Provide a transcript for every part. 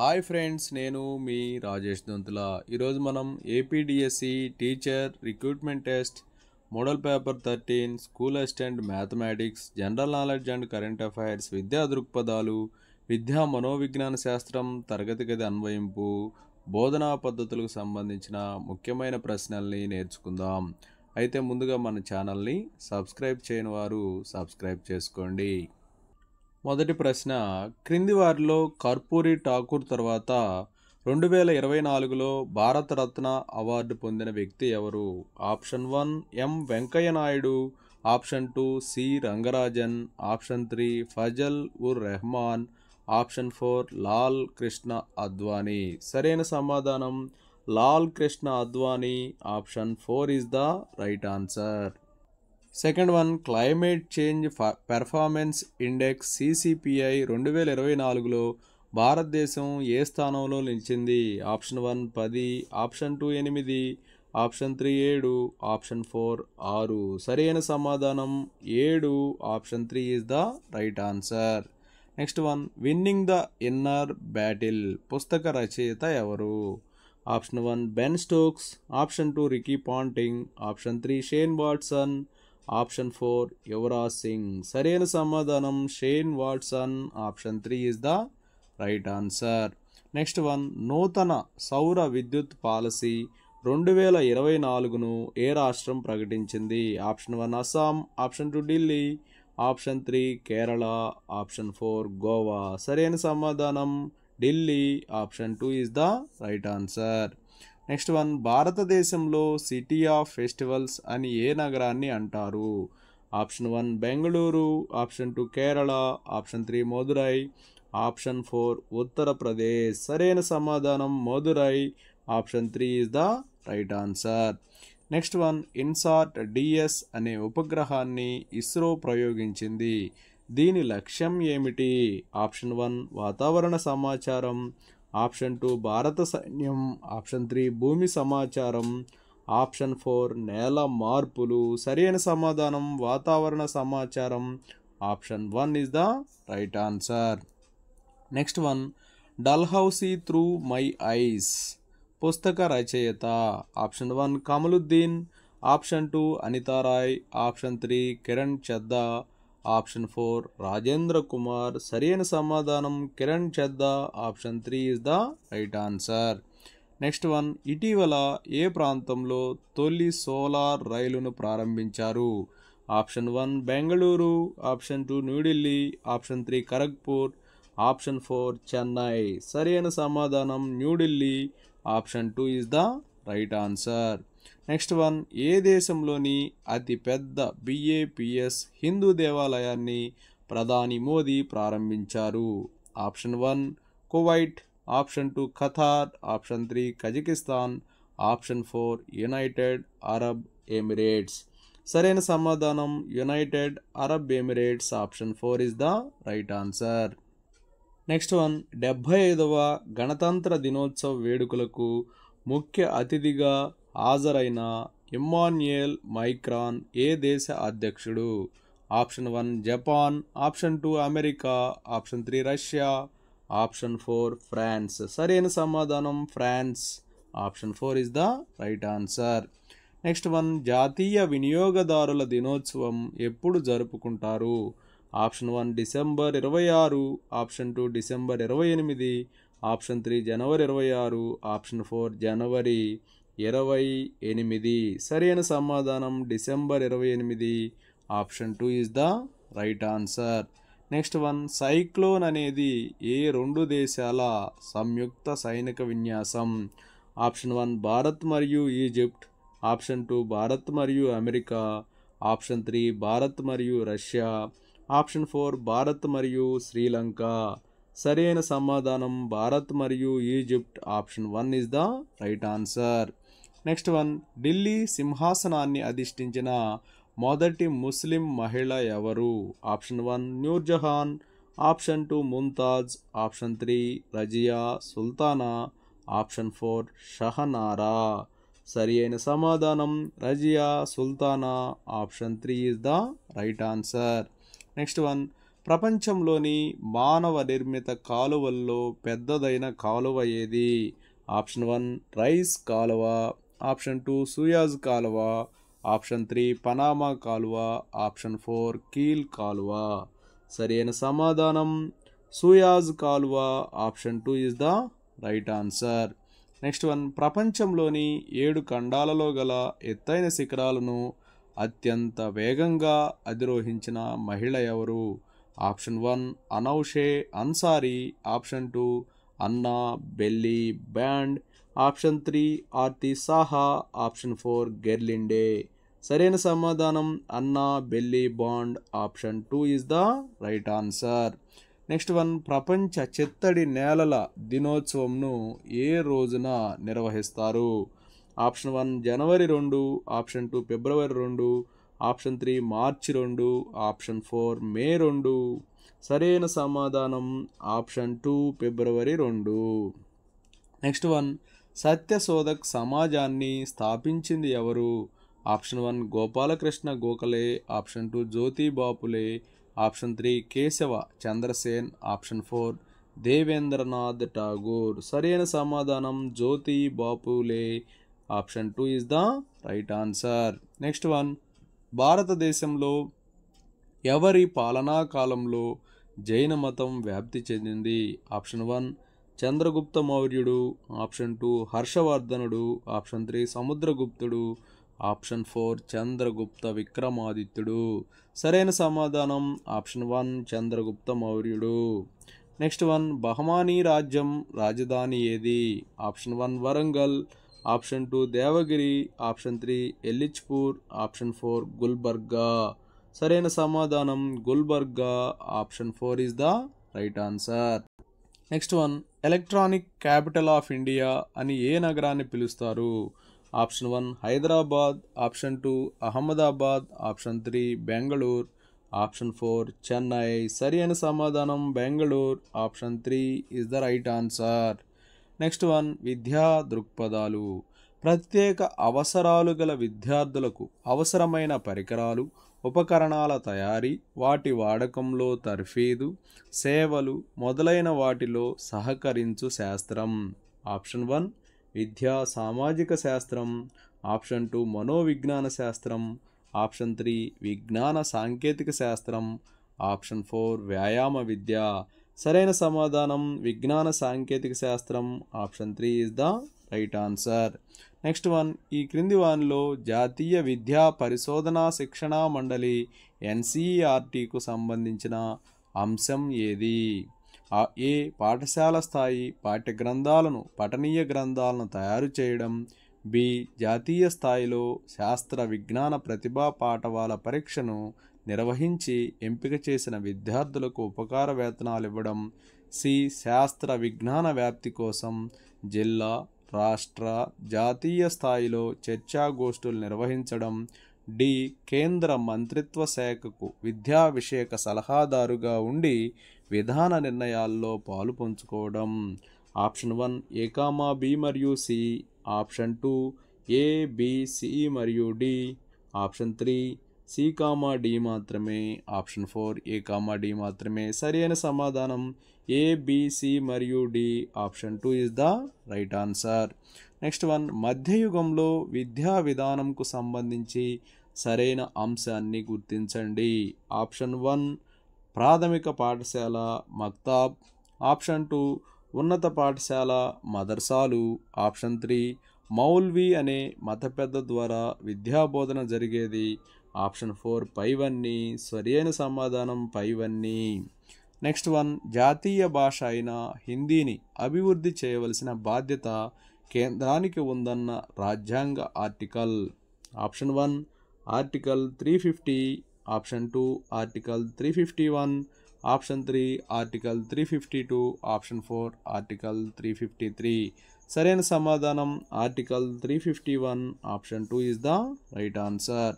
Hi friends, నేను మీ రాజేష్ దొంతుల. ఈరోజు మనం APDSC teacher recruitment test model paper 13 school assistant mathematics general knowledge and current affairs విద్యా దృక్పథాలు విద్యా మనోవిజ్ఞాన శాస్త్రం తరగతి గది అన్వయింపు బోధనా పద్ధతులకు సంబంధించిన ముఖ్యమైన ప్రశ్నల్ని నేర్చుకుందాం. అయితే ముందుగా మన ఛానల్ని సబ్స్క్రైబ్ చేయని వారు సబ్స్క్రైబ్ చేసుకోండి. మొదటి ప్రశ్న, క్రింది వారిలో కర్పూరి ఠాకూర్ తర్వాత 2024లో భారతరత్న అవార్డు పొందిన వ్యక్తి ఎవరు? Option 1 M Venkaiah Naidu, option 2 C Rangarajan, option 3 Fazal ur Rehman, option 4 Lal Krishna Advani. సరైన సమాధానం Lal Krishna Advani. Option 4 is the right answer. Second one, climate change performance index CCPI 2024లో భారతదేశం ఏ స్థానంలో నిలిచింది? Option 1 10, option 2 8, option 3 7, option 4 6. సరైన సమాధానం 7. Option 3 is the right answer. Next one, winnowing the inner battle పుస్తక రచయిత ఎవరు? Option 1 Ben Stokes, option 2 Ricky Ponting, option 3 Shane Watson, option 4 Yuvraj Singh. సరైన సమాధానం Shane Watson. Option 3 is the right answer. Next one, నూతన సౌర విద్యుత్ పాలసీ 2024ను ఏ రాష్ట్రం ప్రకటించింది? Option 1 Assam, option 2 Delhi, option 3 Kerala, option 4 Goa. సరైన సమాధానం Delhi. Option 2 is the right answer. Next one, భారతదేశంలో సిటీ ఆఫ్ ఫెస్టివల్స్ అని ఏ నగరాన్ని అంటారు? Option 1 Bengaluru, option 2 Kerala, option 3 Madurai, option 4 Uttar Pradesh. సరైన సమాధానం Madurai. Option 3 is the right answer. Next one, INSAT DS అనే ఉపగ్రహాన్ని ఇస్రో ప్రయోగించింది. దీని లక్ష్యం ఏమిటి? ఆప్షన్ 1 వాతావరణ సమాచారం, ఆప్షన్ 2 భారత సైన్యం, ఆప్షన్ 3 భూమి సమాచారం, ఆప్షన్ 4 నేల మార్పులు. సరైన సమాధానం వాతావరణ సమాచారం. Option 1 is the right answer. Next one, Dalhousie through my eyes పుస్తక రచయిత. Option 1 Kamaluddin, option 2 అనితారాయ్, option 3 Kiran Chadha, option 4 Rajendra Kumar. సరైన సమాధానం Kiran Chadha. Option 3 is the right answer. Next one, ఇటీవల ఏ ప్రాంతంలో తొలి సోలార్ రైలును ప్రారంభించారు? Option 1 Bengaluru, option 2 New Delhi, option 3 Kharagpur, option 4 Chennai. సరైన సమాధానం New Delhi. Option 2 is the right answer. Next one, ఏ దేశంలోని అతిపెద్ద బిఏపిఎస్ హిందూ దేవాలయాన్ని ప్రధాని మోదీ ప్రారంభించారు? Option 1 Kuwait, option 2 Qatar, option 3 Kazakhstan, option 4 United Arab Emirates. సరైన సమాధానం United Arab Emirates. Option 4 is the right answer. Next one, 75వ గణతంత్ర దినోత్సవ వేడుకలకు ముఖ్య అతిథిగా హాజరైన ఇమ్మాన్యుయల్ మైక్రాన్ ఏ దేశ అధ్యక్షుడు? Option 1 Japan, option 2 America, option 3 Russia, option 4 France. సరైన సమాధానం France. Option 4 is the right answer. Next one, జాతీయ వినియోగదారుల దినోత్సవం ఎప్పుడు జరుపుకుంటారు? Option 1 December 26, option 2 December 28, option 3 జనవరి 26, ఆప్షన్ 4 జనవరి 28. సరైన సమాధానం December 28. Option 2 is the right answer. Next one, cyclone అనేది ఏ రెండు దేశాల సంయుక్త సైనిక విన్యాసం? ఆప్షన్ 1 భారత్ మరియు ఈజిప్ట్, ఆప్షన్ 2 భారత్ మరియు అమెరికా, ఆప్షన్ 3 భారత్ మరియు రష్యా, ఆప్షన్ 4 భారత్ మరియు శ్రీలంక. సరైన సమాధానం భారత్ మరియు Egypt. Option 1 is the right answer. Next one, Delhi సింహాసనాన్ని అధిష్ఠించిన మొదటి ముస్లిం మహిళ ఎవరు? Option 1 Nur Jahan, option 2 Mumtaz, option 3 Razia Sultana, option 4 Shahnara. సరి అయిన సమాధానం Razia Sultana. Option 3 is the right answer. Next one, ప్రపంచంలోని మానవ నిర్మిత కాలువల్లో పెద్దదైన కాలువ ఏది? ఆప్షన్ 1 రైస్ కాలువ, ఆప్షన్ 2 సూయజ్ కాలువ, ఆప్షన్ 3 పనామా కాలువ, ఆప్షన్ 4 కీల్ కాలువ. సరైన సమాధానం సూయజ్ కాలువ. Option 2 is the right answer. Next one, ప్రపంచంలోని 7 ఖండాలలో గల ఎత్తైన శిఖరాలను అత్యంత వేగంగా అధిరోహించిన మహిళ ఎవరు? ఆప్షన్ 1 అనౌషే అన్సారీ, ఆప్షన్ 2 అన్నా belly band, option 3 Aarti Saha, option 4 గెర్లిండే. సరైన సమాధానం అన్నా belly bond. Option 2 is the right answer. Next one, ప్రపంచ చిత్తడి నేలల దినోత్సవంను ఏ రోజున నిర్వహిస్తారు? ఆప్షన్ 1 జనవరి 2, ఆప్షన్ 2 ఫిబ్రవరి 2, ఆప్షన్ 3 మార్చి 2, ఆప్షన్ 4 మే 2. సరైన సమాధానం ఆప్షన్ 2 ఫిబ్రవరి 2. నెక్స్ట్ వన్, సత్యశోధక్ సమాజాన్ని స్థాపించింది ఎవరు? Option 1 Gopalakrishna Gokhale, option 2 Jyotiba Phule, option 3 Keshava Chandrasen, option 4 Devendranath Tagore. సరైన సమాధానం Jyoti Bapule. Option 2 is the right answer. Next one, భారతదేశంలో ఎవరి పాలనా కాలంలో జైన మతం వ్యాప్తి చెందింది? ఆప్షన్ 1 చంద్రగుప్త మౌర్యుడు, ఆప్షన్ 2 హర్షవర్ధనుడు, ఆప్షన్ 3 సముద్రగుప్తుడు, ఆప్షన్ 4 చంద్రగుప్త విక్రమాదిత్యుడు. సరైన సమాధానం ఆప్షన్ 1 చంద్రగుప్త మౌర్యుడు. నెక్స్ట్ వన్, బహమానీ రాజ్యం రాజధాని ఏది? Option 1 Warangal, option 2 Devagiri, option 3 Ellichpur, option 4 Gulbarga. సరైన సమాధానం Gulbarga. Option 4 is the right answer. Next one, electronic capital of India అని ఏ నగరాన్ని పిలుస్తారు? Option 1 Hyderabad, option 2 Ahmedabad, option 3 Bengaluru, option 4 Chennai. సరైన సమాధానం Bengaluru. Option 3 is the right answer. Next one, విద్యా దృక్పథాలు. ప్రత్యేక అవసరాలు గల విద్యార్థులకు అవసరమైన పరికరాలు, ఉపకరణాల తయారీ, వాటి వాడకంలో తర్ఫీదు, సేవలు మొదలైన వాటిలో సహకరించు శాస్త్రం. ఆప్షన్ 1 విద్యా సామాజిక శాస్త్రం, ఆప్షన్ 2 మనోవిజ్ఞాన శాస్త్రం, ఆప్షన్ 3 విజ్ఞాన సాంకేతిక శాస్త్రం, ఆప్షన్ 4 వ్యాయామ విద్య. సరైన సమాధానం విజ్ఞాన సాంకేతిక శాస్త్రం. Option 3 is the right answer. Next one, ఈ క్రింది వానిలో జాతీయ విద్యా పరిశోధనా శిక్షణా మండలి ఎన్సిఈఆర్టీకు సంబంధించిన అంశం ఏది? ఏ పాఠశాల స్థాయి పాఠ్య గ్రంథాలను పఠనీయ గ్రంథాలను తయారు చేయడం, బి జాతీయ స్థాయిలో శాస్త్ర విజ్ఞాన ప్రతిభా పాఠవాల పరీక్షను నిర్వహించి ఎంపిక చేసిన విద్యార్థులకు ఉపకార వేతనాలు ఇవ్వడం, సి శాస్త్ర విజ్ఞాన వ్యాప్తి కోసం జిల్లా, రాష్ట్ర, జాతీయ స్థాయిలో చర్చాగోష్ఠులు నిర్వహించడం, డి కేంద్ర మంత్రిత్వ శాఖకు విద్యా విషయక సలహాదారుగా ఉండి విధాన నిర్ణయాల్లో పాలు పంచుకోవడం. ఆప్షన్ 1 ఏ కామా బి మరియు C, option 2 A B C మరియు D, option 3 C comma D మాత్రమే, ఆప్షన్ 4 ఏ కామా డి మాత్రమే. సరైన సమాధానం ఏ బి సి మరియు D. Option 2 is the right answer. Next one, మధ్యయుగంలో విద్యా విధానంకు సంబంధించి సరైన అంశాన్ని గుర్తించండి. ఆప్షన్ 1 ప్రాథమిక పాఠశాల మక్తాబ్, ఆప్షన్ 2 ఉన్నత పాఠశాల మదర్సాలు, ఆప్షన్ 3 మౌల్వీ అనే మత పెద్ద ద్వారా విద్యాబోధన జరిగేది, ఆప్షన్ 4 పైవన్నీ. సరైన సమాధానం పైవన్నీ. నెక్స్ట్ వన్, జాతీయ భాష అయిన హిందీని అభివృద్ధి చేయవలసిన బాధ్యత కేంద్రానికి ఉందన్న రాజ్యాంగ article. Option 1 article 350, option 2 article 351, option 3 article 352, option 4 article 353. సరైన సమాధానం article 351. Option 2 is the right answer.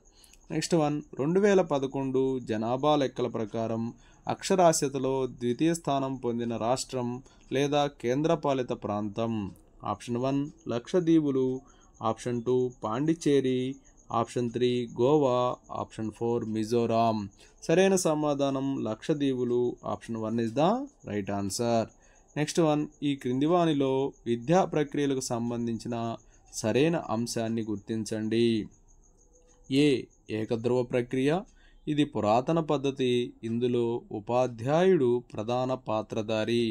Next one, 2011 జనాభా లెక్కల ప్రకారం అక్షరాస్యతలో ద్వితీయ స్థానం పొందిన రాష్ట్రం లేదా కేంద్రపాలిత ప్రాంతం. ఆప్షన్ 1 లక్షద్వీపులు, option 2 Pondicherry, option 3 Goa, option 4 Mizoram. సరైన సమాధానం లక్షద్వీపులు. Option 1 is the right answer. Next one, ఈ క్రింది వానిలో విద్యా ప్రక్రియలకు సంబంధించిన సరైన అంశాన్ని గుర్తించండి. ఏ ఏకధ్రువ ప్రక్రియ, ఇది పురాతన పద్ధతి, ఇందులో ఉపాధ్యాయుడు ప్రధాన పాత్రధారి.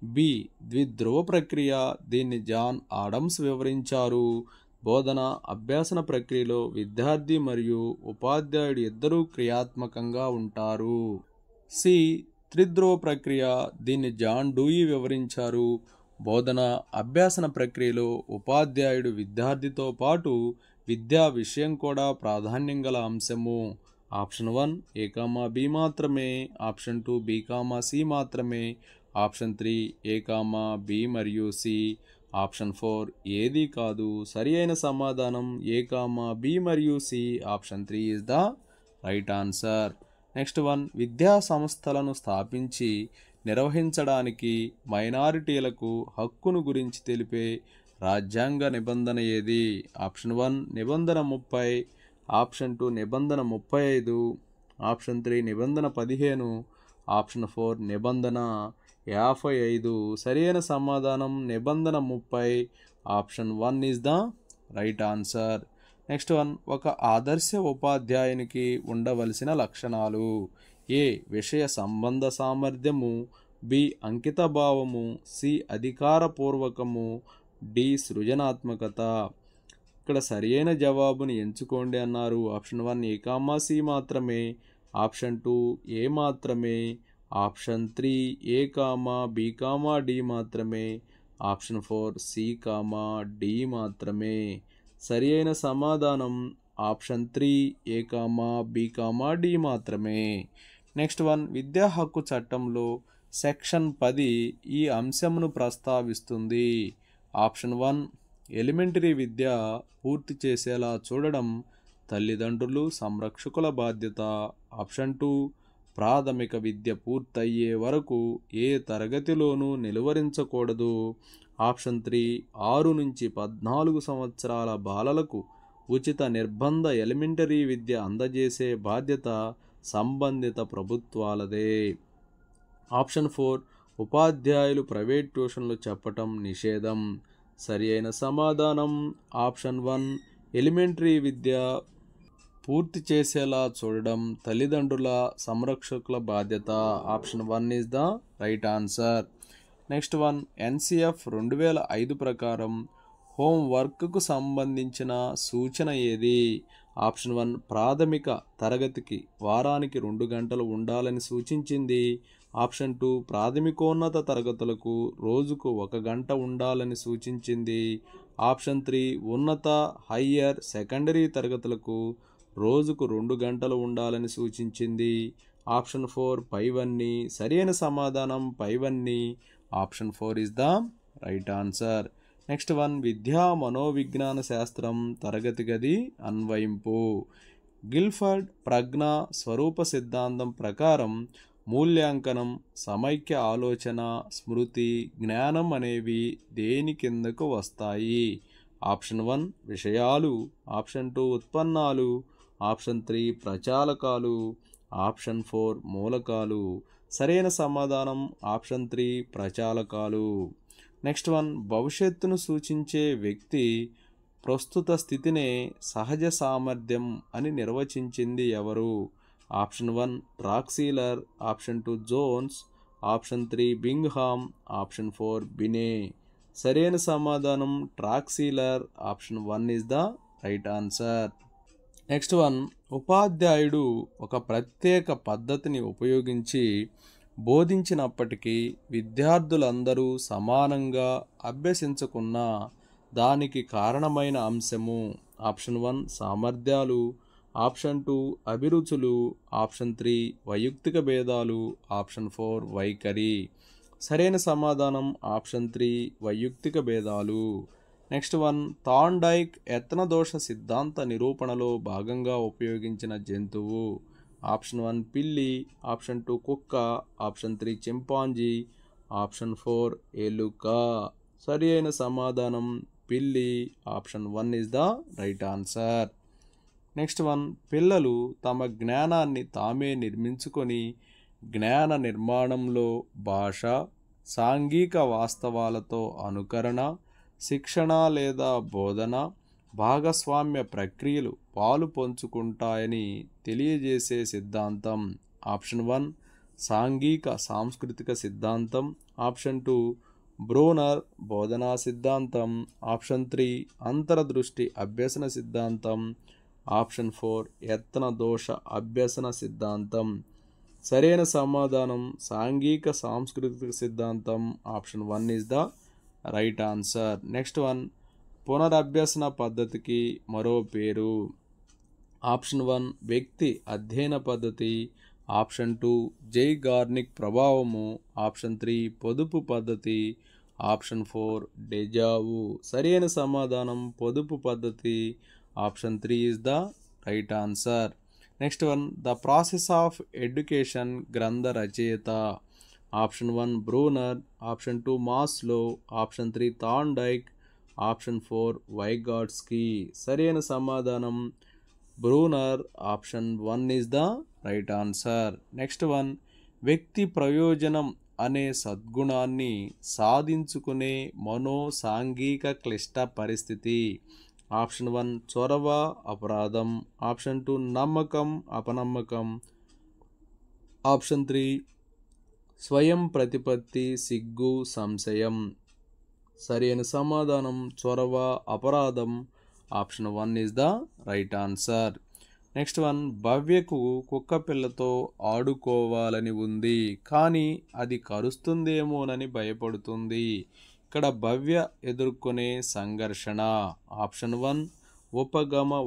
బి ద్విధ్రువ ప్రక్రియ, దీన్ని జాన్ ఆడమ్స్ వివరించారు. బోధన అభ్యాసన ప్రక్రియలో విద్యార్థి మరియు ఉపాధ్యాయుడు ఇద్దరూ క్రియాత్మకంగా ఉంటారు. సి త్రిధ్రువ ప్రక్రియ, దీన్ని జాన్ డూయి వివరించారు. బోధన అభ్యాసన ప్రక్రియలో ఉపాధ్యాయుడు విద్యార్థితో పాటు విద్యా విషయం కూడా ప్రాధాన్యం గల అంశము. ఆప్షన్ 1 ఏ కామా బి మాత్రమే, ఆప్షన్ 2 బి కామా సి మాత్రమే, ఆప్షన్ 3 ఏ కామా బి మరియు సి, ఆప్షన్ 4 ఏది కాదు. సరి అయిన సమాధానం ఏ కామా బి మరియు C, option 3 is the right answer. Next one, విద్యా సంస్థలను స్థాపించి నిర్వహించడానికి మైనారిటీలకు హక్కును గురించి తెలిపే రాజ్యాంగ నిబంధన ఏది? ఆప్షన్ 1 నిబంధన 30, ఆప్షన్ 2 నిబంధన 35, ఆప్షన్ 3 నిబంధన 15, ఆప్షన్ 4 నిబంధన 55. సరైన సమాధానం నిబంధన 30, option 1 is the right answer. Next one, ఒక ఆదర్శ ఉపాధ్యాయునికి ఉండవలసిన లక్షణాలు. ఏ విషయ సంబంధ సామర్థ్యము, బి అంకిత భావము, సి అధికారపూర్వకము, డి సృజనాత్మకత. ఇక్కడ సరియైన జవాబుని ఎంచుకోండి అన్నారు. ఆప్షన్ 1 ఏ కామా సి మాత్రమే, ఆప్షన్ 2 ఏ మాత్రమే, option 3 A comma B comma D మాత్రమే, ఆప్షన్ 4 సి కామా డి మాత్రమే. సరి అయిన సమాధానం option 3 A comma B comma D మాత్రమే. నెక్స్ట్ వన్, విద్యా హక్కు చట్టంలో సెక్షన్ 10 ఈ అంశమును ప్రస్తావిస్తుంది. ఆప్షన్ 1 ఎలిమెంటరీ విద్య పూర్తి చేసేలా చూడడం తల్లిదండ్రులు సంరక్షకుల బాధ్యత. ఆప్షన్ 2 ప్రాథమిక విద్య పూర్తయ్యే వరకు ఏ తరగతిలోనూ నిలువరించకూడదు. ఆప్షన్ 3 6 నుంచి 14 సంవత్సరాల బాలలకు ఉచిత నిర్బంధ ఎలిమెంటరీ విద్య అందజేసే బాధ్యత సంబంధిత ప్రభుత్వాలదే. ఆప్షన్ 4 ఉపాధ్యాయులు ప్రైవేట్ ట్యూషన్లు చెప్పటం నిషేధం. సరి అయిన సమాధానం ఆప్షన్ 1 ఎలిమెంటరీ విద్య పూర్తి చేసేలా చూడడం తల్లిదండ్రుల సంరక్షకుల బాధ్యత. Option 1 is the right answer. Next one, NCF 2005 ప్రకారం హోంవర్క్కు సంబంధించిన సూచన ఏది? ఆప్షన్ 1 ప్రాథమిక తరగతికి వారానికి 2 గంటలు ఉండాలని సూచించింది. ఆప్షన్ 2 ప్రాథమికోన్నత తరగతులకు రోజుకు 1 గంట ఉండాలని సూచించింది. ఆప్షన్ 3 ఉన్నత హయ్యర్ సెకండరీ తరగతులకు రోజుకు 2 గంటలు ఉండాలని సూచించింది. ఆప్షన్ 4 పైవన్నీ. సరైన సమాధానం పైవన్నీ. Option 4 is the right answer. Next one, విద్యా మనోవిజ్ఞాన శాస్త్రం తరగతి గది అన్వయింపు. గిల్ఫర్డ్ ప్రజ్ఞా స్వరూప సిద్ధాంతం ప్రకారం మూల్యాంకనం, సమైక్య ఆలోచన, స్మృతి, జ్ఞానం అనేవి దేని కిందకు వస్తాయి? ఆప్షన్ 1 విషయాలు, ఆప్షన్ 2 ఉత్పన్నాలు, ఆప్షన్ 3 ప్రచాలకాలు, ఆప్షన్ 4 మూలకాలు. సరైన సమాధానం ఆప్షన్ 3 ప్రచాలకాలు. నెక్స్ట్ వన్, భవిష్యత్తును సూచించే వ్యక్తి ప్రస్తుత స్థితినే సహజ సామర్థ్యం అని నిర్వచించింది ఎవరు? Option 1 Traxler, option 2 Jones, option 3 Bingham, option 4 Binet. సరైన సమాధానం Traxler. Option 1 is the right answer. Next one, ఉపాధ్యాయుడు ఒక ప్రత్యేక పద్ధతిని ఉపయోగించి బోధించినప్పటికీ విద్యార్థులందరూ సమానంగా అభ్యసించకున్న దానికి కారణమైన అంశము. ఆప్షన్ 1 సామర్థ్యాలు, ఆప్షన్ 2 అభిరుచులు, ఆప్షన్ 3 వైయక్తిక భేదాలు, ఆప్షన్ 4 వైఖరి. సరైన సమాధానం ఆప్షన్ 3 వైయక్తిక భేదాలు. నెక్స్ట్ వన్, థార్న్డైక్ యత్నదోష సిద్ధాంత నిరూపణలో భాగంగా ఉపయోగించిన జంతువు. ఆప్షన్ 1 పిల్లి, ఆప్షన్ 2 కుక్క, ఆప్షన్ 3 చింపాంజీ, ఆప్షన్ 4 ఎలుక. సరి అయిన సమాధానం పిల్లి. Option 1 is the right answer. Next one, పిల్లలు తమ జ్ఞానాన్ని తామే నిర్మించుకొని జ్ఞాన నిర్మాణంలో భాష, సాంఘిక వాస్తవాలతో అనుకరణ, శిక్షణ లేదా బోధన, భాగస్వామ్య ప్రక్రియలు పాలు పంచుకుంటాయని తెలియజేసే సిద్ధాంతం. ఆప్షన్ 1 సాంఘిక సాంస్కృతిక సిద్ధాంతం. ఆప్షన్ 2 బ్రూనర్ బోధనా సిద్ధాంతం. ఆప్షన్ 3 అంతర్దృష్టి అభ్యసన సిద్ధాంతం. ఆప్షన్ 4 యత్న దోష అభ్యసన సిద్ధాంతం. సరైన సమాధానం సాంఘిక సాంస్కృతిక సిద్ధాంతం. Option 1 is the right answer. Next one, పునరభ్యసన పద్ధతికి మరో పేరు. ఆప్షన్ 1 వ్యక్తి అధ్యయన పద్ధతి. ఆప్షన్ 2 జైగార్నిక్ ప్రభావము. ఆప్షన్ 3 పొదుపు పద్ధతి. Option 4 deja vu. సరైన సమాధానం పొదుపు పద్ధతి. Option 3 is the right answer. Next one, the process of education గ్రంథ రచయిత. Option 1 Bruner. Option 2 Maslow. Option 3 Thorndike. Option 4 వైగాట్స్కీ. సరైన సమాధానం Bruner. Option 1 is the right answer. Next one, వ్యక్తి ప్రయోజనం అనే సద్గుణాన్ని సాధించుకునే మనో సాంఘిక క్లిష్ట పరిస్థితి. ఆప్షన్ 1 చొరవ అపరాధం. ఆప్షన్ 2 నమ్మకం అపనమ్మకం. ఆప్షన్ 3 స్వయం ప్రతిపత్తి సిగ్గు సంశయం. సరైన సమాధానం చొరవ అపరాధం. Option 1 is the right answer. Next one, భవ్యకు కుక్క పిల్లతో ఆడుకోవాలని ఉంది, కానీ అది కరుస్తుందేమోనని భయపడుతుంది. ఇక్కడ భవ్య ఎదుర్కొనే సంఘర్షణ. ఆప్షన్ 1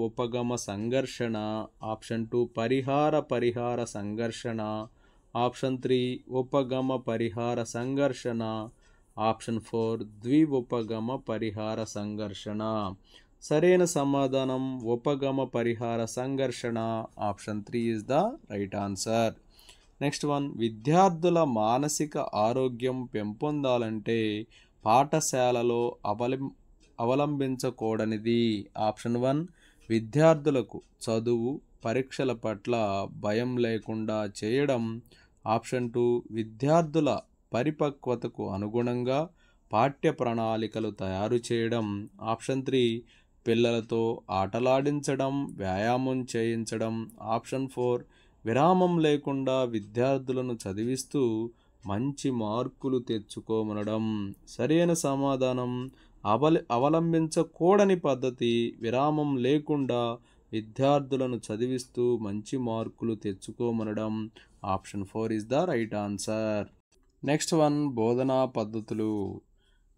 ఉపగమ సంఘర్షణ. ఆప్షన్ 2 పరిహార సంఘర్షణ. ఆప్షన్ 3 ఉపగమ పరిహార సంఘర్షణ. ఆప్షన్ 4 ద్విఉపగమ పరిహార సంఘర్షణ. సరైన సమాధానం ఉపగమ పరిహార సంఘర్షణ. Option 3 is the right answer. Next one, విద్యార్థుల మానసిక ఆరోగ్యం పెంపొందాలంటే పాఠశాలలో అవలంబించకూడనిది. ఆప్షన్ 1 విద్యార్థులకు చదువు పరీక్షల పట్ల భయం లేకుండా చేయడం. ఆప్షన్ 2 విద్యార్థుల పరిపక్వతకు అనుగుణంగా పాఠ్య ప్రణాళికలు తయారు చేయడం. ఆప్షన్ 3 పిల్లలతో ఆటలాడించడం, వ్యాయామం చేయించడం. ఆప్షన్ 4 విరామం లేకుండా విద్యార్థులను చదివిస్తూ మంచి మార్కులు తెచ్చుకోమనడం. సరైన సమాధానం అవలంబించకూడని పద్ధతి విరామం లేకుండా విద్యార్థులను చదివిస్తూ మంచి మార్కులు తెచ్చుకోమనడం. Option 4 is the right answer. Next one, బోధనా పద్ధతులు.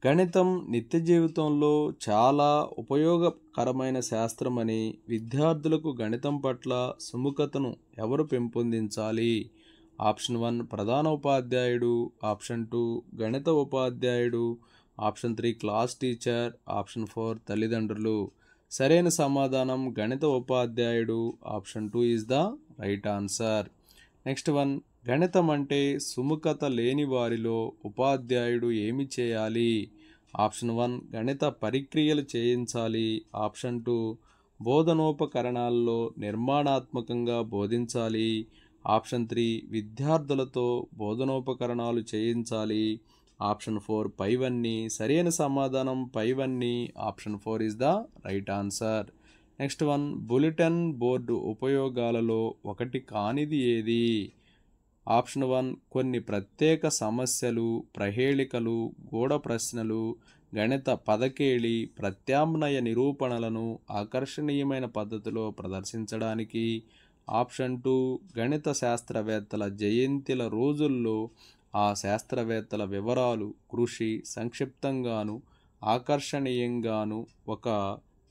గణితం నిత్య జీవితంలో చాలా ఉపయోగకరమైన శాస్త్రమని విద్యార్థులకు గణితం పట్ల సుముఖతను ఎవరు పెంపొందించాలి? ఆప్షన్ 1 ప్రధాన ఉపాధ్యాయుడు. ఆప్షన్ 2 గణిత ఉపాధ్యాయుడు. Option 3 class teacher. ఆప్షన్ 4 తల్లిదండ్రులు. సరైన సమాధానం గణిత ఉపాధ్యాయుడు. Option 2 is the right answer. Next one, గణితం అంటే సుముఖత లేని వారిలో ఉపాధ్యాయుడు ఏమి చేయాలి? ఆప్షన్ 1 గణిత పరిక్రియలు చేయించాలి. ఆప్షన్ 2 బోధనోపకరణాల్లో నిర్మాణాత్మకంగా బోధించాలి. ఆప్షన్ 3 విద్యార్థులతో బోధనోపకరణాలు చేయించాలి. ఆప్షన్ 4 పైవన్నీ. సరైన సమాధానం పైవన్నీ. Option 4 is the right answer. Next one, bulletin board ఉపయోగాలలో ఒకటి కానిది ఏది? ఆప్షన్ 1 కొన్ని ప్రత్యేక సమస్యలు, ప్రహేళికలు, గూఢ ప్రశ్నలు, గణిత పదకేళి, ప్రత్యామ్నాయ నిరూపణలను ఆకర్షణీయమైన పద్ధతిలో ప్రదర్శించడానికి. ఆప్షన్ 2 గణిత శాస్త్రవేత్తల జయంతిల రోజుల్లో ఆ శాస్త్రవేత్తల వివరాలు, కృషి సంక్షిప్తంగాను ఆకర్షణీయంగాను ఒక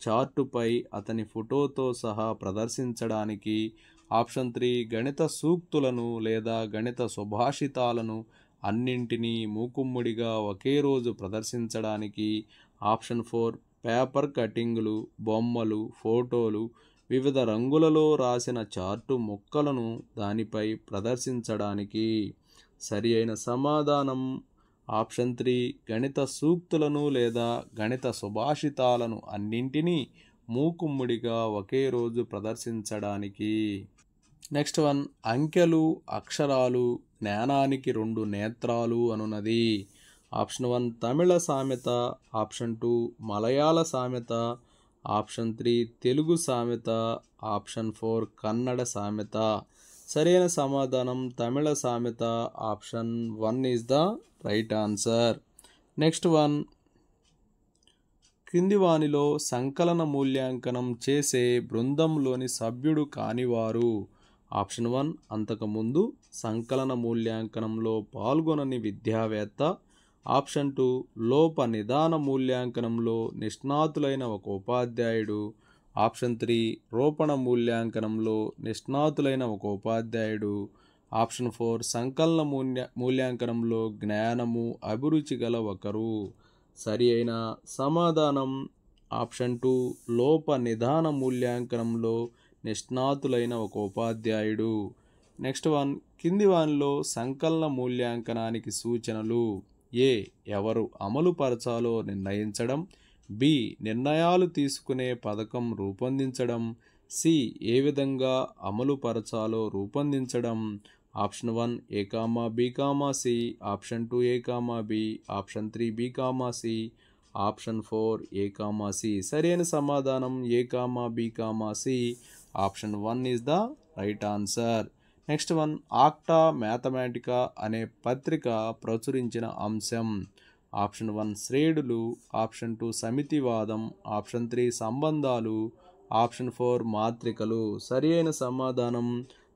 చార్టుపై అతని ఫోటోతో సహా ప్రదర్శించడానికి. ఆప్షన్ 3 గణిత సూక్తులను లేదా గణిత సుభాషితాలను అన్నింటినీ మూకుమ్మడిగా ఒకే రోజు ప్రదర్శించడానికి. ఆప్షన్ 4 పేపర్ కటింగులు, బొమ్మలు, ఫోటోలు, వివిధ రంగులలో రాసిన చార్టు ముక్కలను దానిపై ప్రదర్శించడానికి. సరి అయిన సమాధానం ఆప్షన్ 3 గణిత సూక్తులను లేదా గణిత సుభాషితాలను అన్నింటినీ మూకుమ్మడిగా ఒకే రోజు ప్రదర్శించడానికి. నెక్స్ట్ వన్, అంకెలు అక్షరాలు జ్ఞానానికి రెండు నేత్రాలు అనున్నది. ఆప్షన్ 1 తమిళ సామెత, ఆప్షన్ 2 మలయాళ సామెత, ఆప్షన్ 3 తెలుగు సామెత, ఆప్షన్ 4 కన్నడ సామెత. సరైన సమాధానం తమిళ సామెత. Option 1 is the right answer. Next one, క్రింది వానిలో సంకలన మూల్యాంకనం చేసే బృందంలోని సభ్యుడు కానివారు. ఆప్షన్ 1 అంతకుముందు సంకలన మూల్యాంకనంలో పాల్గొనని విద్యావేత్త. ఆప్షన్ 2 లోప నిదాన మూల్యాంకనంలో నిష్ణాతులైన ఒక ఉపాధ్యాయుడు. ఆప్షన్ 3 రూపణ మూల్యాంకనంలో నిష్ణాతులైన ఒక ఉపాధ్యాయుడు. ఆప్షన్ 4 సంకలన మూల్యాంకనంలో జ్ఞానము అభిరుచి గల ఒకరు. సరి అయిన సమాధానం ఆప్షన్ 2 లోప నిదాన మూల్యాంకనంలో నిష్ణాతులైన ఒక ఉపాధ్యాయుడు. నెక్స్ట్ వన్, కింది వానిలో సంకలన మూల్యాంకనానికి సూచనలు. ఏ ఎవరు అమలు పరచాలో నిర్ణయించడం. బి నిర్ణయాలు తీసుకునే పథకం రూపొందించడం. సి ఏ విధంగా అమలు పరచాలో రూపొందించడం. Option 1 A comma B comma C, option 2 A comma B, option 3 B comma C, option 4 A comma C. సరైన సమాధానం A comma B comma C. Option 1 is the right answer. Next one, Acta Mathematica అనే పత్రిక ప్రచురించిన అంశం. Option 1 శ్రేణులు, option 2 సమితివాదం, option 3 సంబంధాలు, option 4 మాత్రికలు. సరి అయిన సమాధానం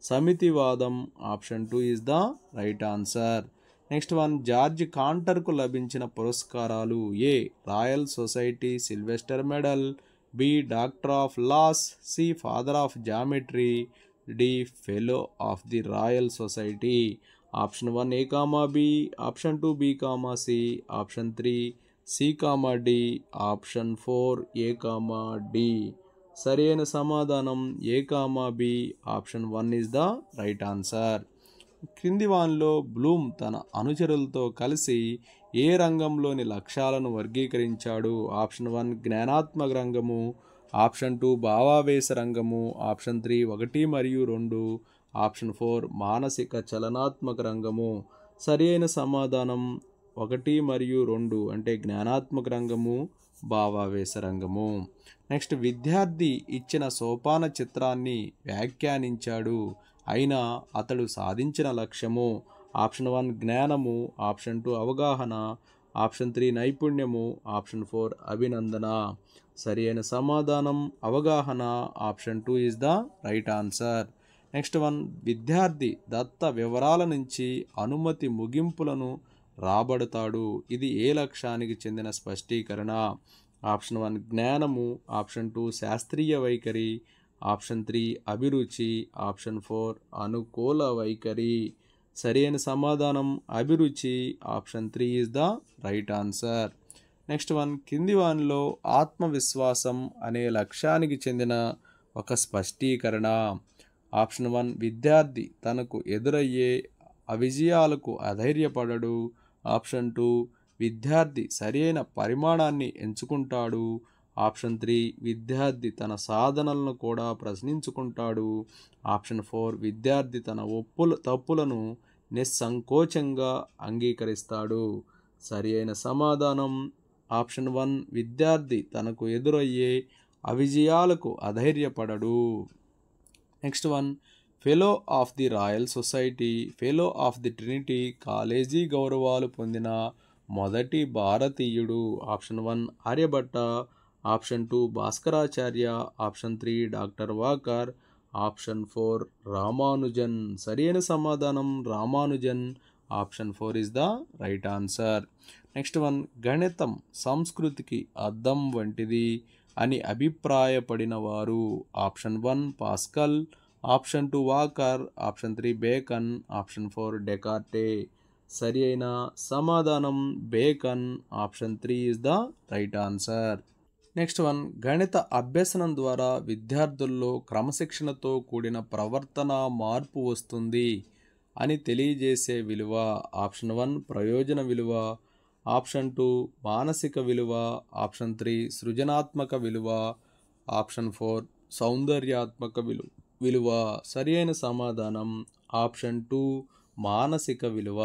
సమితివాదం. Option 2 is the right answer. Next one, George కాంటర్కు లభించిన పురస్కారాలు. A Royal Society Sylvester medal, B doctor of laws, C father of geometry, D fellow of the Royal Society. Option 1 A comma B, option 2 B comma C, option 3 C comma D, option 4 A comma D. సరి అయిన సమాధానం A comma B. Option 1 is the right answer. క్రింది వానిలో Bloom తన అనుచరులతో కలిసి ఏ రంగంలోని లక్ష్యాలను వర్గీకరించాడు. ఆప్షన్ 1 జ్ఞానాత్మక రంగము, ఆప్షన్ 2 భావావేశ రంగము, ఆప్షన్ 3 1 మరియు 2, ఆప్షన్ 4 మానసిక చలనాత్మక రంగము. సరి అయిన సమాధానం 1 మరియు 2 అంటే జ్ఞానాత్మక రంగము, భావావేశ రంగము. నెక్స్ట్, విద్యార్థి ఇచ్చిన సోపాన చిత్రాన్ని వ్యాఖ్యానించాడు, అయినా అతడు సాధించిన లక్ష్యము. ఆప్షన్ 1 జ్ఞానము, ఆప్షన్ 2 అవగాహన, ఆప్షన్ 3 నైపుణ్యము, ఆప్షన్ 4 అభినందన. సరి అయిన సమాధానం అవగాహన. Option 2 is the right answer. Next one, విద్యార్థి దత్త వివరాల నుంచి అనుమతి ముగింపులను రాబడతాడు. ఇది ఏ లక్ష్యానికి చెందిన స్పష్టీకరణ. ఆప్షన్ 1 జ్ఞానము, ఆప్షన్ 2 శాస్త్రీయ వైఖరి, ఆప్షన్ 3 అభిరుచి, ఆప్షన్ 4 అనుకూల వైఖరి. సరి అయిన సమాధానం అభిరుచి. Option 3 is the right answer. Next one, కింది వానిలో ఆత్మవిశ్వాసం అనే లక్ష్యానికి చెందిన ఒక స్పష్టీకరణ. ఆప్షన్ 1 విద్యార్థి తనకు ఎదురయ్యే అవిజయాలకు అధైర్యపడడు. ఆప్షన్ 2 విద్యార్థి సరైన పరిమాణాన్ని ఎంచుకుంటాడు. ఆప్షన్ 3 విద్యార్థి తన సాధనలను కూడా ప్రశ్నించుకుంటాడు. ఆప్షన్ 4 విద్యార్థి తన తప్పులను నిస్సంకోచంగా అంగీకరిస్తాడు. సరి అయిన సమాధానం ఆప్షన్ 1 విద్యార్థి తనకు ఎదురయ్యే అవిజయాలకు అధైర్యపడడు. Next one, fellow of the Royal Society, fellow of the Trinity college గౌరవాలు పొందిన మొదటి భారతీయుడు. Option 1 Aryabhatta, option 2 Bhaskaracharya, option 3 doctor Walker, option 4 Ramanujan. సరైన సమాధానం Ramanujan. Option 4 is the right answer. Next one, గణితం సంస్కృతికి అద్దం వంటిది అని అభిప్రాయపడిన వారు. Option 1 Pascal, option 2 Walker, option 3 Bacon, option 4 Descartes. సరి అయిన సమాధానం Bacon. Option 3 is the right answer. Next one, గణిత అభ్యసనం ద్వారా విద్యార్థుల్లో క్రమశిక్షణతో కూడిన ప్రవర్తన మార్పు వస్తుంది అని తెలియజేసే విలువ. ఆప్షన్ 1 ప్రయోజన విలువ, ఆప్షన్ 2 మానసిక విలువ, ఆప్షన్ 3 సృజనాత్మక విలువ, ఆప్షన్ 4 సౌందర్యాత్మక విలువ. సరి అయిన సమాధానం ఆప్షన్ 2 మానసిక విలువ.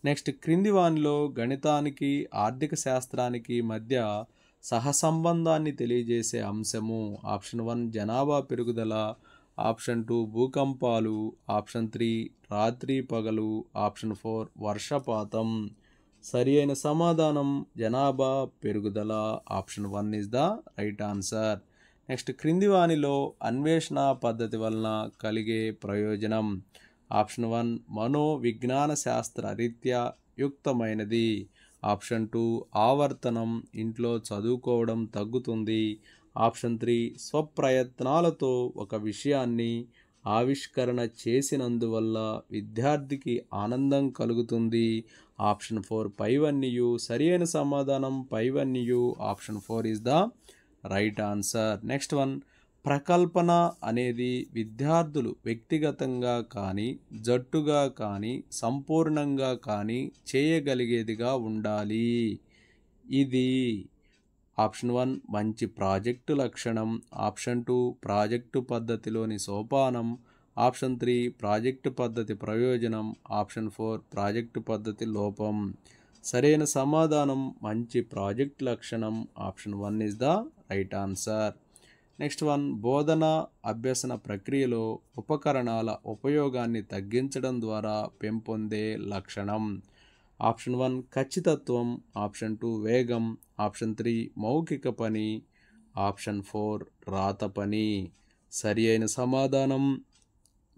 నెక్స్ట్, క్రింది వానిలో గణితానికి ఆర్థిక శాస్త్రానికి మధ్య సహసంబంధాన్ని తెలియజేసే అంశము. ఆప్షన్ 1 జనాభా పెరుగుదల, ఆప్షన్ 2 భూకంపాలు, ఆప్షన్ 3 రాత్రి పగలు, ఆప్షన్ 4 వర్షపాతం. సరి అయిన సమాధానం జనాభా పెరుగుదల. Option 1 is the right answer. Next, క్రింది వానిలో అన్వేషణ పద్ధతి వలన కలిగే ప్రయోజనం. ఆప్షన్ 1 మనోవిజ్ఞాన శాస్త్ర రీత్యా యుక్తమైనది. ఆప్షన్ 2 ఆవర్తనం, ఇంట్లో చదువుకోవడం తగ్గుతుంది. ఆప్షన్ 3 స్వప్రయత్నాలతో ఒక విషయాన్ని ఆవిష్కరణ చేసినందువల్ల విద్యార్థికి ఆనందం కలుగుతుంది. ఆప్షన్ 4 పైవన్నీయు. సరి అయిన సమాధానం పైవన్నీయు. Option 4 is the right answer. Next one, ప్రకల్పన అనేది విద్యార్థులు వ్యక్తిగతంగా కానీ జట్టుగా కానీ సంపూర్ణంగా కానీ చేయగలిగేదిగా ఉండాలి. ఇది ఆప్షన్ 1 మంచి ప్రాజెక్టు లక్షణం, ఆప్షన్ 2 ప్రాజెక్టు పద్ధతిలోని సోపానం, ఆప్షన్ 3 ప్రాజెక్టు పద్ధతి ప్రయోజనం, ఆప్షన్ 4 ప్రాజెక్టు పద్ధతి లోపం. సరైన సమాధానం మంచి ప్రాజెక్ట్ లక్షణం. Option 1 is the right answer. Next one, బోధన అభ్యసన ప్రక్రియలో ఉపకరణాల ఉపయోగాన్ని తగ్గించడం ద్వారా పెంపొందే లక్షణం. ఆప్షన్ 1 ఖచ్చితత్వం, ఆప్షన్ 2 వేగం, ఆప్షన్ 3 మౌఖిక పని, ఆప్షన్ 4 రాత పని. సరి అయిన సమాధానం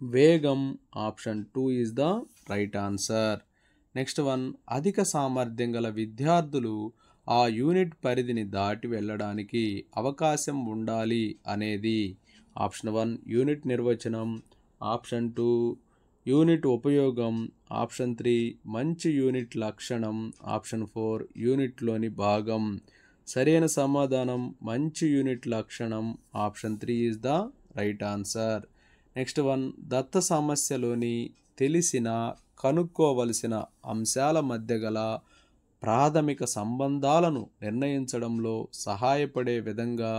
వేగం. Option 2 is the right answer. Next one, అధిక సామర్థ్యం గల విద్యార్థులు ఆ యూనిట్ పరిధిని దాటి వెళ్ళడానికి అవకాశం ఉండాలి అనేది. ఆప్షన్ 1 యూనిట్ నిర్వచనం, ఆప్షన్ 2 యూనిట్ ఉపయోగం, ఆప్షన్ 3 మంచి యూనిట్ లక్షణం, ఆప్షన్ 4 యూనిట్లోని భాగం. సరైన సమాధానం మంచి యూనిట్ లక్షణం. Option 3 is the right answer. Next one, దత్త సమస్యలోని తెలిసిన కనుక్కోవలసిన అంశాల మధ్య గల ప్రాథమిక సంబంధాలను నిర్ణయించడంలో సహాయపడే విధంగా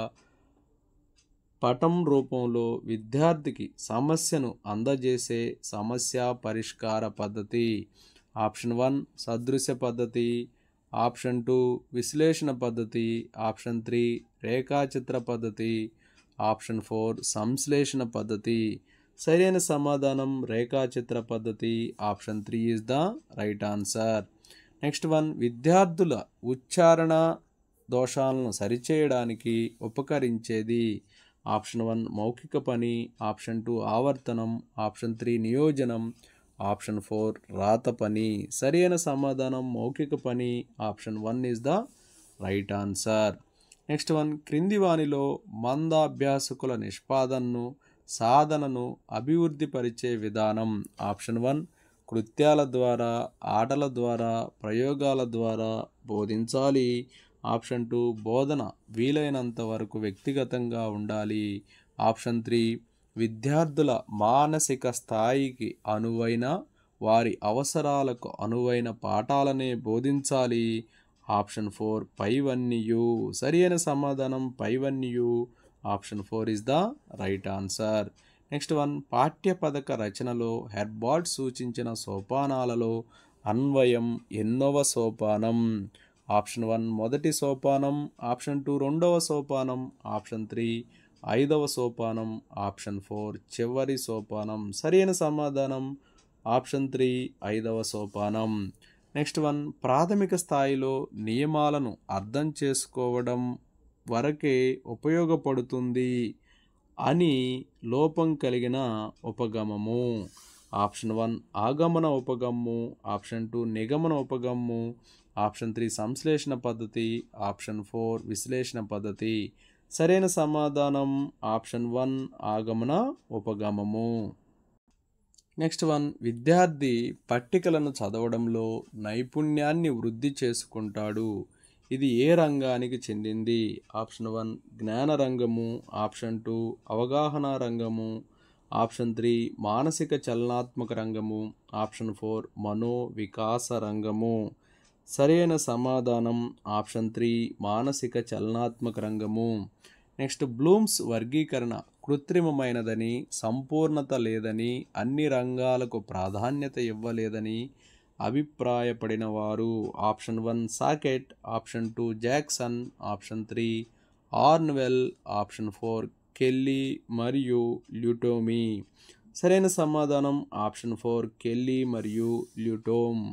పటం రూపంలో విద్యార్థికి సమస్యను అందజేసే సమస్య పరిష్కార పద్ధతి. ఆప్షన్ 1 సదృశ్య పద్ధతి, ఆప్షన్ 2 విశ్లేషణ పద్ధతి, ఆప్షన్ 3 రేఖాచిత్ర పద్ధతి, ఆప్షన్ 4 సంశ్లేషణ పద్ధతి. సరైన సమాధానం రేఖాచిత్ర పద్ధతి. Option 3 is the right answer. Next one, విద్యార్థుల ఉచ్చారణ దోషాలను సరిచేయడానికి ఉపకరించేది. ఆప్షన్ 1 మౌఖిక పని, ఆప్షన్ 2 ఆవర్తనం, ఆప్షన్ 3 నియోజనం, ఆప్షన్ 4 రాత పని. సరైన సమాధానం మౌఖిక పని. Option 1 is the right answer. Next one, క్రింది వానిలో మందాభ్యాసకుల నిష్పాదనను సాధనను అభివృద్ధి పరిచే విధానం. ఆప్షన్ 1 కృత్యాల ద్వారా, ఆటల ద్వారా, ప్రయోగాల ద్వారా బోధించాలి. ఆప్షన్ 2 బోధన వీలైనంత వరకు వ్యక్తిగతంగా ఉండాలి. ఆప్షన్ 3 విద్యార్థుల మానసిక స్థాయికి అనువైన వారి అవసరాలకు అనువైన పాఠాలనే బోధించాలి. ఆప్షన్ 4 పైవన్నీయు. సరి అయిన సమాధానం పైవన్నీయు. Option 4 is the right answer. Next one, పాఠ్య పథక రచనలో హెర్బార్డ్ సూచించిన సోపానాలలో అన్వయం ఎన్నవ సోపానం. ఆప్షన్ 1 మొదటి సోపానం, ఆప్షన్ 2 రెండవ సోపానం, ఆప్షన్ 3 ఐదవ సోపానం, ఆప్షన్ 4 చివరి సోపానం. సరైన సమాధానం ఆప్షన్ 3 ఐదవ సోపానం. నెక్స్ట్ వన్, ప్రాథమిక స్థాయిలో నియమాలను అర్థం చేసుకోవడం వరకే ఉపయోగపడుతుంది అని లోపం కలిగిన ఉపగమము. ఆప్షన్ 1 ఆగమన ఉపగమము, ఆప్షన్ 2 నిగమన ఉపగమము, ఆప్షన్ 3 సంశ్లేషణ పద్ధతి, ఆప్షన్ 4 విశ్లేషణ పద్ధతి. సరైన సమాధానం ఆప్షన్ 1 ఆగమన ఉపగమము. నెక్స్ట్ వన్, విద్యార్థి పట్టికలను చదవడంలో నైపుణ్యాన్ని వృద్ధి చేసుకుంటాడు. ఇది ఏ రంగానికి చెందింది? ఆప్షన్ 1 జ్ఞాన రంగము, ఆప్షన్ 2 అవగాహన రంగము, ఆప్షన్ 3 మానసిక చలనాత్మక రంగము, ఆప్షన్ 4 మనో వికాస రంగము. సరైన సమాధానం ఆప్షన్ 3 మానసిక చలనాత్మక రంగము. నెక్స్ట్ బ్లూమ్స్ వర్గీకరణ కృత్రిమమైనదని, సంపూర్ణత లేదని, అన్ని రంగాలకు ప్రాధాన్యత ఇవ్వలేదని అభిప్రాయపడిన వారు option 1 Sockett, option 2 Jackson, option 3 Arnwell, option 4 Kelly మరియు ల్యూటోమీ. సరైన సమాధానం ఆప్షన్ 4 కెల్లీ మరియు ల్యూటోమ్.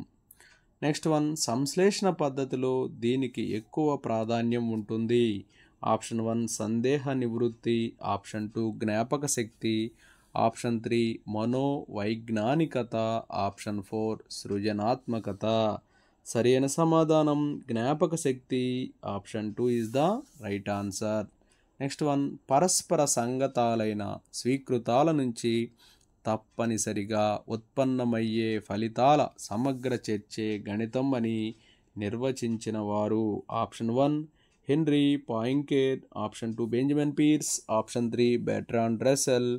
నెక్స్ట్ 1 సంశ్లేషణ పద్ధతిలో దీనికి ఎక్కువ ప్రాధాన్యం ఉంటుంది. ఆప్షన్ 1 సందేహ నివృత్తి, ఆప్షన్ 2 జ్ఞాపక శక్తి, ఆప్షన్ 3 మనోవైజ్ఞానికత, ఆప్షన్ 4 సృజనాత్మకత. సరైన సమాధానం జ్ఞాపక శక్తి, option 2 is the right answer. Next 1 పరస్పర సంగతాలైన స్వీకృతాల నుంచి తప్పనిసరిగా ఉత్పన్నమయ్యే ఫలితాల సమగ్ర చర్చే గణితం అని నిర్వచించిన వారు option 1 Henri Poincare, option 2 Benjamin Peirce, option 3 Bertrand Russell,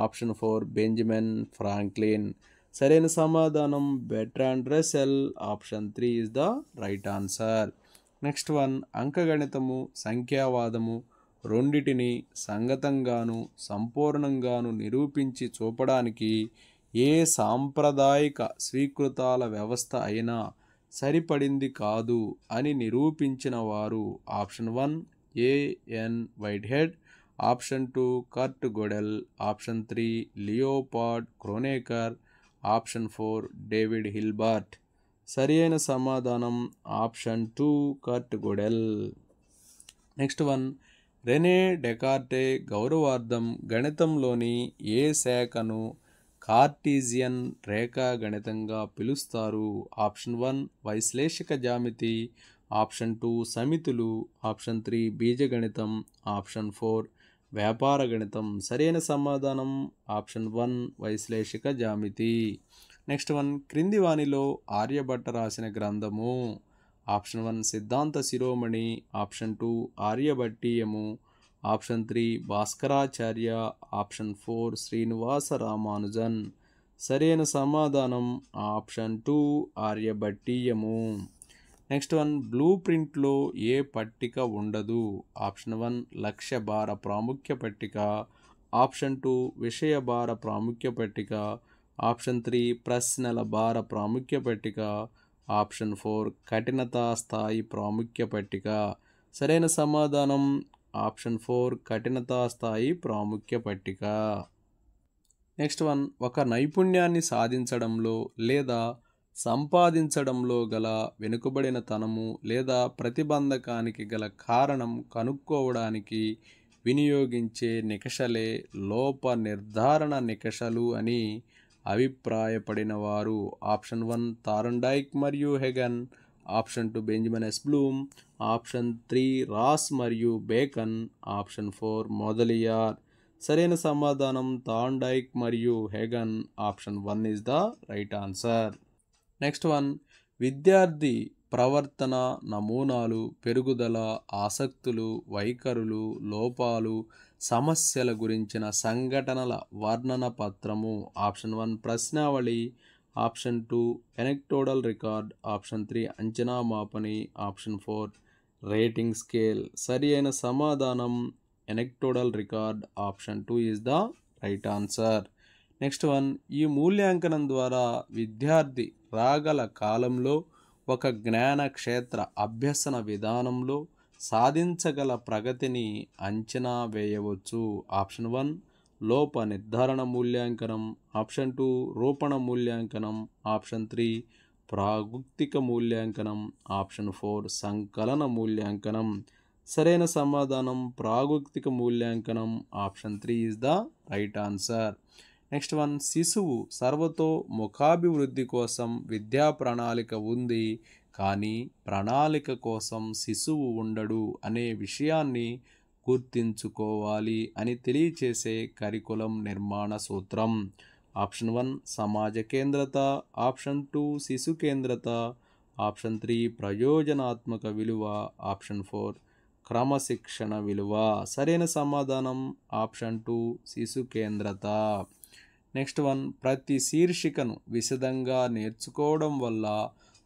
option 4 Benjamin Franklin. సరైన సమాధానం Bertrand Russell, option 3 is the right answer. Next 1 అంకగణితము, సంఖ్యావాదము రెండిటిని సంగతంగాను సంపూర్ణంగాను నిరూపించి చూపడానికి ఏ సాంప్రదాయిక స్వీకృతాల వ్యవస్థ అయినా సరిపడింది కాదు అని నిరూపించిన వారు option 1 AN Whitehead, option 2 Kurt Godel, option 3 Leopold Kronecker, option 4 David Hilbert. సరి అయిన సమాధానం option 2 Kurt Godel. Next 1 Rene Descartes గౌరవార్థం గణితంలోని ఏ శాఖను కార్టీజియన్ రేఖా గణితంగా పిలుస్తారు? ఆప్షన్ 1 వైశ్లేషిక జ్యామితి, ఆప్షన్ 2 సమితులు, ఆప్షన్ 3 బీజగణితం, ఆప్షన్ 4 వ్యాపార గణితం. సరైన సమాధానం ఆప్షన్ 1 వైశ్లేషిక జ్యామితి. నెక్స్ట్ 1 క్రింది వానిలో ఆర్యభట్ట రాసిన గ్రంథము? ఆప్షన్ 1 సిద్ధాంత శిరోమణి, ఆప్షన్ 2 ఆర్యభట్టీయము, ఆప్షన్ 3 భాస్కరాచార్య, ఆప్షన్ 4 శ్రీనివాస రామానుజన్. సరైన సమాధానం ఆప్షన్ 2 ఆర్యభట్టీయము. నెక్స్ట్ 1 బ్లూ ప్రింట్లో ఏ పట్టిక ఉండదు? ఆప్షన్ 1 లక్ష్య భార ప్రాముఖ్య పట్టిక, ఆప్షన్ 2 విషయ భార ప్రాముఖ్య పట్టిక, ఆప్షన్ 3 ప్రశ్నల భార ప్రాముఖ్య పట్టిక, ఆప్షన్ 4 కఠినతా స్థాయి ప్రాముఖ్య పట్టిక. సరైన సమాధానం ఆప్షన్ 4 కఠినతా స్థాయి ప్రాముఖ్య పట్టిక. నెక్స్ట్ 1 ఒక నైపుణ్యాన్ని సాధించడంలో లేదా సంపాదించడంలో గల వెనుకబడిన తనము లేదా ప్రతిబంధకానికి గల కారణం కనుక్కోవడానికి వినియోగించే నికషలే లోప నిర్ధారణ నికషలు అని అభిప్రాయపడిన వారు ఆప్షన్ 1 థార్న్డైక్ మరియు Hagen, option 2 Benjamin S Bloom, option 3 Ross మరియు బేకన్, ఆప్షన్ 4 మొదలియార్. సరైన సమాధానం థార్న్డైక్ మరియు Hagen, option 1 is the right answer. Next 1 విద్యార్థి ప్రవర్తన నమూనాలు, పెరుగుదల, ఆసక్తులు, వైఖరులు, లోపాలు, సమస్యల గురించిన సంఘటనల వర్ణన పత్రము. ఆప్షన్ 1 ప్రశ్నావళి, ఆప్షన్ 2 ఎనెక్టోడల్ రికార్డ్, ఆప్షన్ 3 అంచనా మాపని, ఆప్షన్ 4 రేటింగ్ స్కేల్. సరి అయిన సమాధానం anecdotal record, option 2 is the right answer. Next 1 ఈ మూల్యాంకనం ద్వారా విద్యార్థి రాగల కాలంలో ఒక జ్ఞాన క్షేత్ర అభ్యసన విధానంలో సాధించగల ప్రగతిని అంచనా వేయవచ్చు. ఆప్షన్ 1 లోప నిర్ధారణ మూల్యాంకనం, ఆప్షన్ 2 రూపణ మూల్యాంకనం, ఆప్షన్ 3 ప్రాగుక్తిక మూల్యాంకనం, ఆప్షన్ 4 సంకలన మూల్యాంకనం. సరైన సమాధానం ప్రాగుక్తిక మూల్యాంకనం, option 3 is the right answer. Next 1 శిశువు సర్వతో ముఖాభివృద్ధి కోసం విద్యా ప్రణాళిక ఉంది, కానీ ప్రణాళిక కోసం శిశువు ఉండడు అనే విషయాన్ని గుర్తించుకోవాలి అని తెలియచేసే కరికులం నిర్మాణ సూత్రం. ఆప్షన్ 1 సమాజ కేంద్రత, ఆప్షన్ 2 శిశు కేంద్రత, ఆప్షన్ 3 ప్రయోజనాత్మక విలువ, ఆప్షన్ 4 క్రమశిక్షణ విలువ. సరైన సమాధానం ఆప్షన్ 2 శిశు కేంద్రత. నెక్స్ట్ 1 ప్రతి శీర్షికను విశదంగా నేర్చుకోవడం వల్ల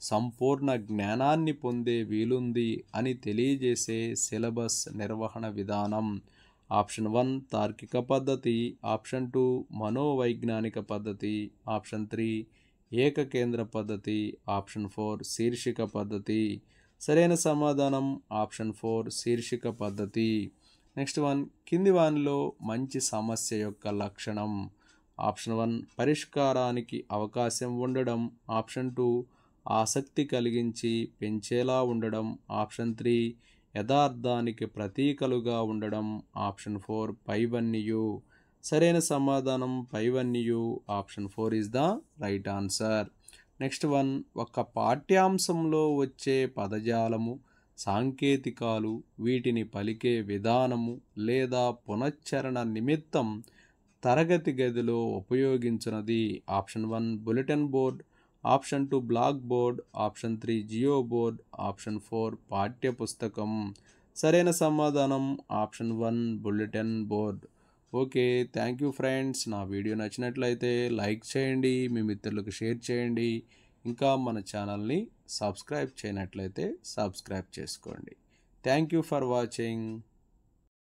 సంపూర్ణ జ్ఞానాన్ని పొందే వీలుంది అని తెలియజేసే సిలబస్ నిర్వహణ విధానం. ఆప్షన్ 1 తార్కిక పద్ధతి, ఆప్షన్ 2 మనోవైజ్ఞానిక పద్ధతి, ఆప్షన్ 3 ఏకకేంద్ర పద్ధతి, ఆప్షన్ 4 శీర్షిక పద్ధతి. సరైన సమాధానం ఆప్షన్ 4 శీర్షిక పద్ధతి. నెక్స్ట్ వన్, కింది వానిలో మంచి సమస్య యొక్క లక్షణం. ఆప్షన్ 1 పరిష్కారానికి అవకాశం ఉండడం, ఆప్షన్ 2 ఆసక్తి కలిగించి పెంచేలా ఉండడం, ఆప్షన్ 3 యథార్థానికి ప్రతీకలుగా ఉండడం, ఆప్షన్ 4 పైవన్నీయు. సరైన సమాధానం పైవన్నీయు, option 4 is the right answer. Next one, ఒక పాఠ్యాంశంలో వచ్చే పదజాలము, సాంకేతికాలు, వీటిని పలికే విధానము లేదా పునశ్చరణ నిమిత్తం తరగతి గదిలో ఉపయోగించినది. Option 1 bulletin board, option 2 black board, option 3 geo board, option 4 పాఠ్య పుస్తకం. సరైన సమాధానం option 1 bulletin board. Okay, thank you friends. నా వీడియో నచ్చినట్లయితే లైక్ చేయండి, మీ మిత్రులకు షేర్ చేయండి. ఇంకా మన ఛానల్ని సబ్స్క్రైబ్ చేయనట్లయితే సబ్స్క్రైబ్ చేసుకోండి. Thank you for watching.